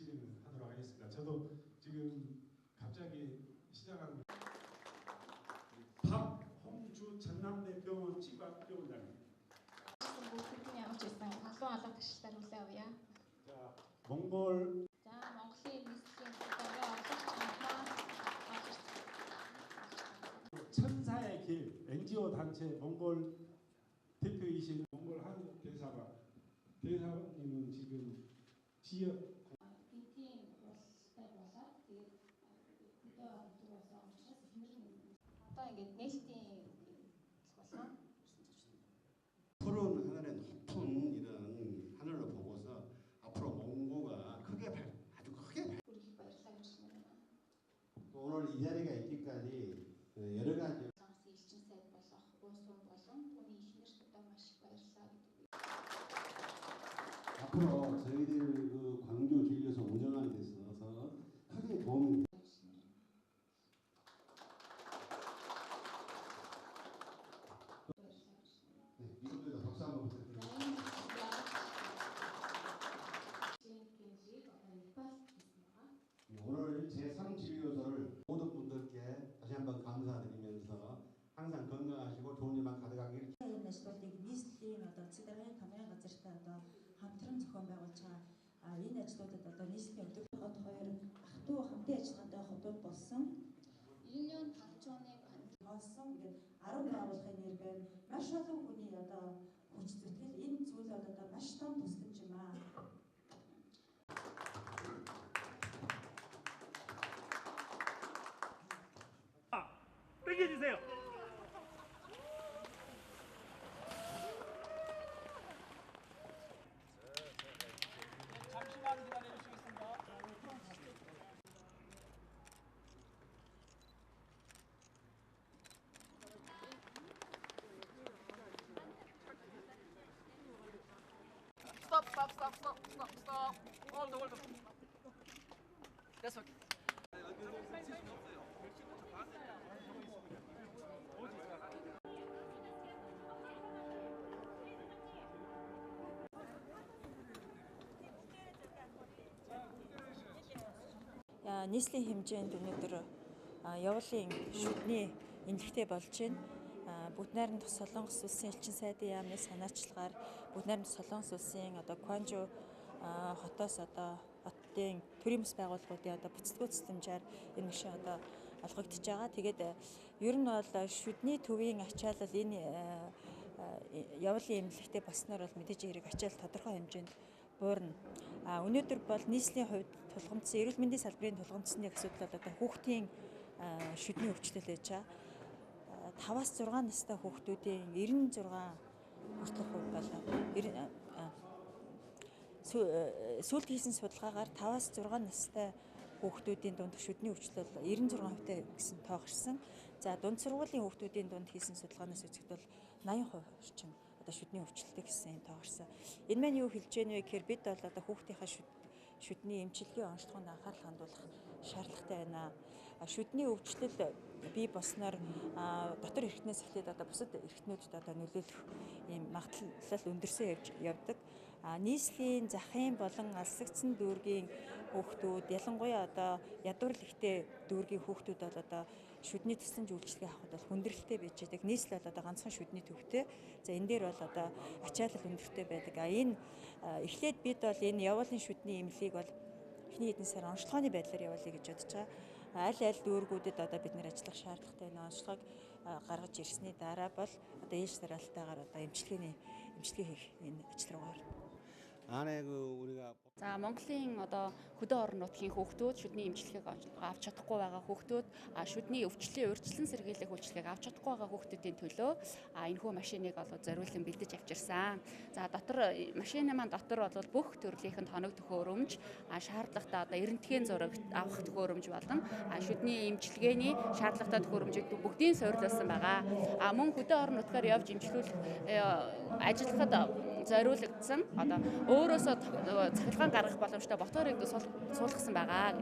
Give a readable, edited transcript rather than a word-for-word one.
진행하도록 하겠습니다. 저도 지금 갑자기 시작한 박홍주 전남대병원 치과병원장입니다. 자, 몽골 천사의 길 NGO 단체 몽골 대표이신 몽골 한국 대사님은 지금 지역 푸른 하늘의 높은 이런 하늘을 보고서 앞으로 몽고가 아주 크게 오늘 이 자리가 있기까지 여러 가지 앞으로 저희들 그 광주 진료소 운영하는 데 있어서 크게 도움이 이분들도 박수 한번 부탁드립니다. 오늘 제3진료소를 모든 분들께 다시 한번 감사드리면서 항상 건강하시고 좋은 일만 가득하길. Энэ ажлуудыг нийслэлийн цэцэрлэгийн камерын газартай хамтран зохион байгуулж байгаа. Энэ ажлуудад нийслэлийн өдөртөгт хоёр ах トゥ хамтын ажиллагаатай хотууд болсон. 1년 반 전에 болсон ингээд 10 байгууллагын нэрээр маш олон хүний хүч зүтгэл энэ зүйл маш том тусламж юм аа. 당겨주세요. 잠시만 기다려주시겠습니다. Stop. Hold on. That's okay. нийслэлийн хэмжээнд өнөөдөр явуулын шүдний эмнэлэгтэй болж байна. Бүгд найрамдах Солонгос улсын элчин сайдын яамны санаачлагаар бүгд найрамдах Солонгос улсын Кванжу хотоос хотын төрийн бас байгууллагуудын бүцэлгүй тусламжаар энэ гишүүн олгогдож байгаа. Тэгээд ер нь бол шүдний төвийн ачаалал энэ явуулын эмнэлэгтэй болсноор бол мэдээж хэрэг ачаалал тодорхой хэмжээнд буурна. Өнөөдөр бол нийслэлийн хувьд тулгамдсан эрүүл мэндийн салбарын тулгамдсны асуудал бол хүүхдийн шүдний өвчлөл байж байгаа. 5-аас 6 настай хүүхдүүдийн 96% бол сүүлд хийсэн судалгаагаар 5-аас 6 настай хүүхдүүдийн дунд шүдний өвчлөл 96%-тай гэсэн тоо гарсан. За дунд сургуулийн хүүхдүүдийн дунд хийсэн судалгаанаас үзэхэд бол 80% орчим шүдний өвчлөлтэй гэсэн тоо гарсан. Энэ маань юу хэлж байна вэ гэхээр бид бол хүүхдийнхаа шүдний эмчилгээ онцлогоонд анхаарал хандуулах шаардлагатай байна. Шүдний өвчлөл бий болсноор дотор эрхтнээс эхлээд бусад эрхтнүүдэд нөлөөлөх ийм магадлал өндөрсөн явдаг. Нийслэлийн захын болон алсагдсан дүүргийн хүүхдүүд ялангуяа ядуурл ихтэй дүүргийн хүүхдүүд бол шүдний тусламж үйлчилгээ авахд бол хүндрэлтэй байж байгаа. Нийслэл бол ганцхан шүдний төвтэй. За энэ дээр бол ачаалал өндөртэй байдаг. Энэ эхлээд бид бол энэ явуулын шүдний эмнэлгийг бол эхний хэдэн сар онцлогооны байдлаар явуулъя гэж бодож байгаа. Аль дүүргүүдэд бид нэр ажиллах шаардлагатай энэ онцлогоог гаргаж ирсний дараа бол ээж дараалтайгаар эмчилгээ хийх энэ ажил руу орно. За Монголын хөдөө орон нутгийн хүүхдүүд шүдний эмчилгээг авч чадахгүй байгаа хүүхдүүд шүдний өвчлөлийн урьдчилан сэргийлэх үйлчилгээг авч чадахгүй байгаа хүүхдүүдийн төлөө энэхүү машиныг зориулсан бэлдэж авчирсан. За машины маань дотор бол бүх төрлийн хоног төхөөрөмж, шаардлагатай эрентгийн зураг авах төхөөрөмж болон шүдний эмчилгээний шаардлагатай төхөөрөмжийг бүгдийг суйрлуулсан байгаа. Мөн хөдөө орон нутгаар явж эмчлүүлэх ажиллахад зориулагдсан өөрөөсөө цахилгаан гаргах боломжтой боторыг суулгасан байгаа.